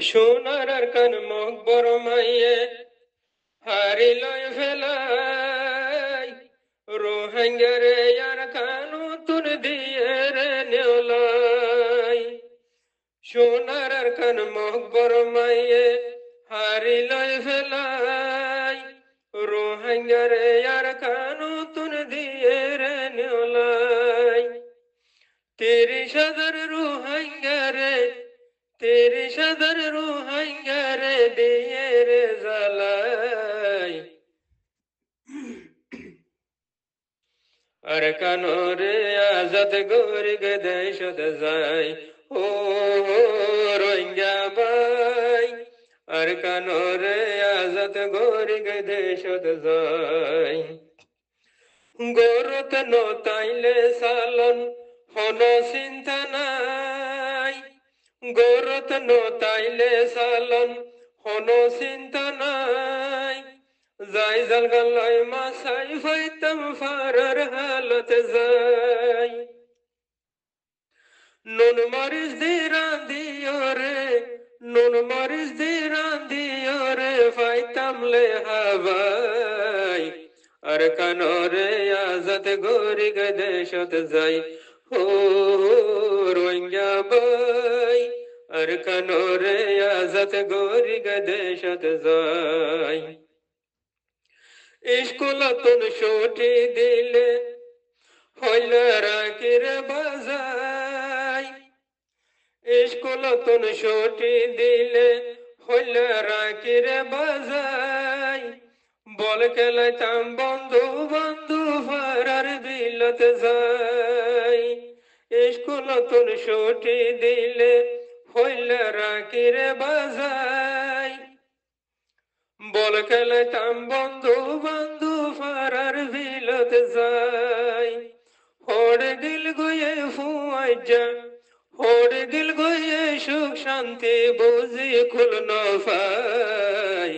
সোনার আর কান মকবর মাইয়ে হারিলয় ফেলাই রোহাঙ্গারে আর কানু তুন দিয়ে রে নেওলাই সোনার আর কান মকবর মাইয়ে হারিলয় ফেলাই রোহাঙ্গারে আর কানু তুন দিয়ে রে নেওলাই 30,000 রোহাঙ্গারে 30,000 রোহাঙ্গারে দিয়ে রে জ্বালাই আর কানরে আজাদ গরি গে দেশত যাই ও রোহিঙ্গা ভাই আর কানরে আজাদ গরি গে দেশত যাই গরত নতাইলে সালন হন চিন্তা নাই গরত নতাইলে সালন হন চিন্তা নাই যাই জাল গালাই মাসাই ফাইতাম ফারার হালত যাই নুন মরিচ দি রাঁধিও রে নুন মরিচ দি রাঁধিও রে ফাইতাম লে হাবাই আর কানরে আজাদ গরি গে দেশত যাই ও রোহিঙ্গা ভাই আর কানরে আজাদ গরি গে দেশত যাই স্কুলতন ছুটি দিলে হইল রাখির বাজাই স্কুলতন ছুটি দিলে হইল রাখির বাজাই বল খেলাইতাম বন্ধু বন্ধু ফারার বিলত যাই স্কুলতন ছুটি দিলে হইল রাখির বাজাই বল খেলাইতাম বন্ধু বন্ধু ফারার বিলত যাই হোড় দিল গয়ে ফুয়াই যা হোড় দিল গয়ে সুখ শান্তি বুঝি খুল নফাই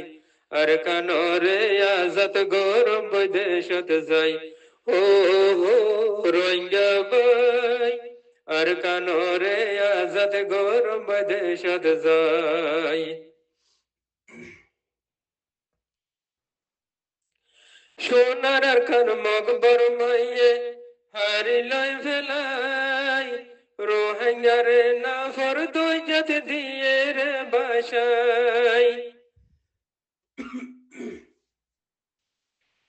আর কানরে আজাদ গরম দেশত যাই ও রোহিঙ্গা ভাই আর কানরে আজাদ গরম দেশত যাই সোনার আর কান মকবর মাইয়ে হারিলয় ফেলাই রোহিঙ্গারে না ফর দৈজত দিয়ে রে বাসাই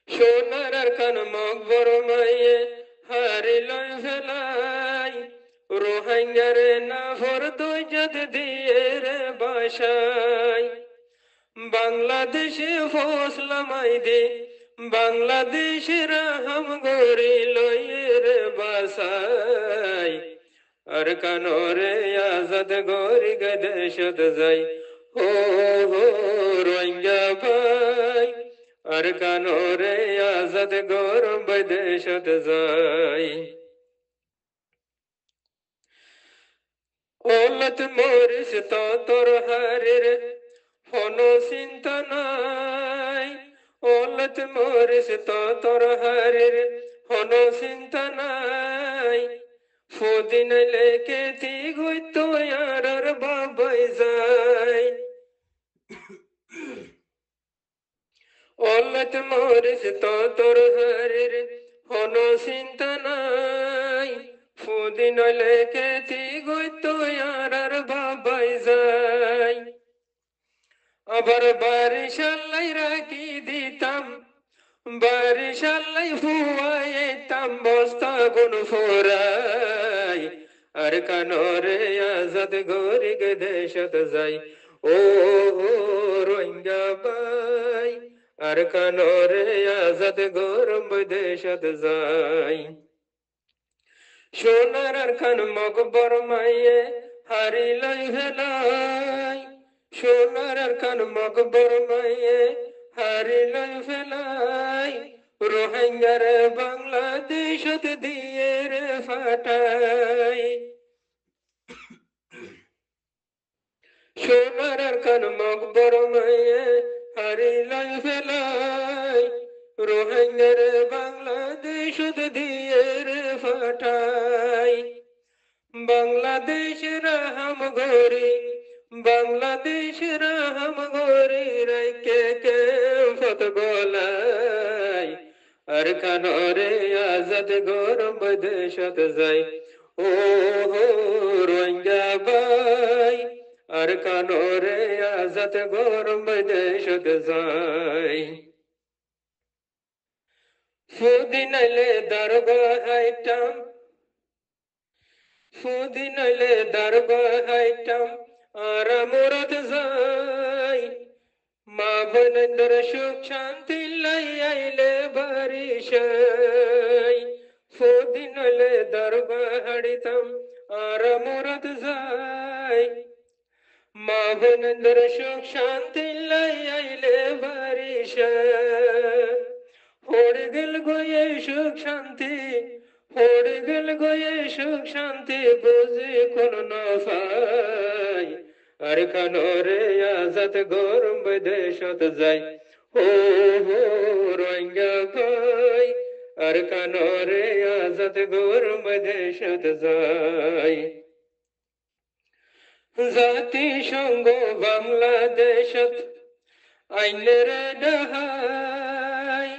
সোনার আর কান মকবর মাইয়ে হারিলয় ফেলাই রোহিঙ্গারে না ফর দৈজত দিয়ে রে বাসাই বাংলাদেশে ফসলামাই দে বাংলাদেশের হাম গরি লয়ের বাসাই আর কানরে আজাদ গরি গে দেশত যাই ও রোহিঙ্গা ভাই আর কানরে আজাদ গরম দেশত যাই ওলত মরিস তো তোর হারের হন চিন্তা নাই ওলত মরিস তো তোর হারের হন চিন্তা নাই ফুদিন লেকে তি গইত আর বাবাই যাই ওলত মরিস তো তোর হারের হন চিন্তা নাই ফুদিন লেকে তি গইত আর বাবাই যাই আবার বারিশাল্লাই রাখি দিতাম বারিশাল্লাই ফুয়াইতাম বস্তা গুন ফোরাই আর কানরে আজাদ গরি গে দেশত যাই ও রোহিঙ্গা ভাই আর কানরে আজাদ গরম দেশত যাই সোনার আর কান মকবর মাইয়ে হারিলয় ফেলাই সোনার আর কান মকবর মাইয়ে হারিলয় ফেলাই রোহিঙ্গারে বাংলাদেশত দিয়ে রে ফাটাই সোনার আর কান মকবর মাইয়ে হারিলয় ফেলাই রোহিঙ্গারে বাংলাদেশত দিয়ে রে ফাটাই বাংলাদেশের হাম গরি বাংলাদেশের হাম গরি রাইকে কে ফত গলাই আর খানরে আজাদ গরম দেশত যাই ও হো রোহিঙ্গা ভাই আর খানরে আজাদ গরম দেশত যাই ফুদিনাইলে দারগাহাইটাম ফুদিনাইলে দারগাহাইটাম আর মুরাদ যাই মা বোনেদের সুখ শান্তি লাই আইলে বারিশাই ফুদিনাইলে দারগাহাইটাম আর মুরাদ যাই মা বোনেদের সুখ শান্তি লাই আইলে বারিশাই পড়ে গেল গয়ে সুখ শান্তি পড়ে গেল গয়ে সুখ শান্তি বুঝে কোন নফাই আর খানরে আজাদ গরম দেশত যাই ও হো রোহিঙ্গা ভাই আর খানরে আজাদ গরম দেশত যাই জাতিসংঘ বাংলাদেশত আইনের ডাহাই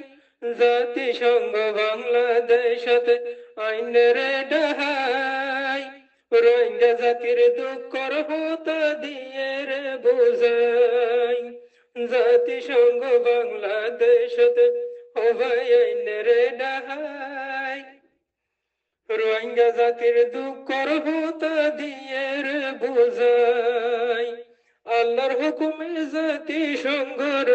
জাতিসংঘ বাংলাদেশত আইনের ডাহাই রোহিঙ্গা জাতির দুঃখর হতা দিয়ে রে বুঝাই জাতিসংঘ বাংলাদেশত হবাই আইনের ডাহাই রোহিঙ্গা জাতির দুঃখর হতা দিয়ে রে বুঝাই আল্লাহর হুকুমে জাতিসংঘর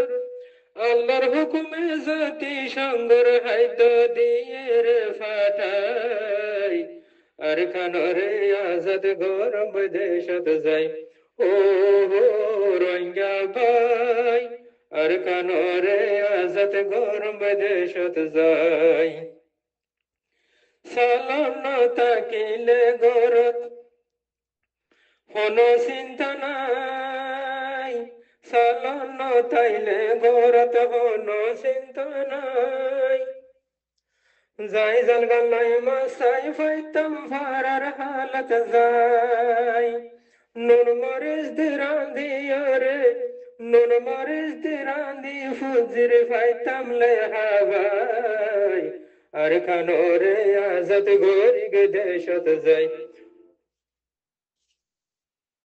আল্লাহর হুকুমে জাতিসংঘর হাইদ দিয়ে রে ফাটাই আর খানরে আজাদ গরম দেশত যাই ও হো রোহিঙ্গা ভাই আর খানরে আজাদ গরম দেশত যাই সালাম তাকিলে গরত কোনো চিন্তা নাই সালাম তাইলে গরত কোনো চিন্তা নাই যাই জাল গালাই মাসাই ফাইতাম ফারার হালত যাই নুন মরিচ দিরান্দি রে নুন মরিচ দিরান্দি ফুজির ফাইতাম লে হাবাই আর খানরে আজাদ গরিগ দেশত যাই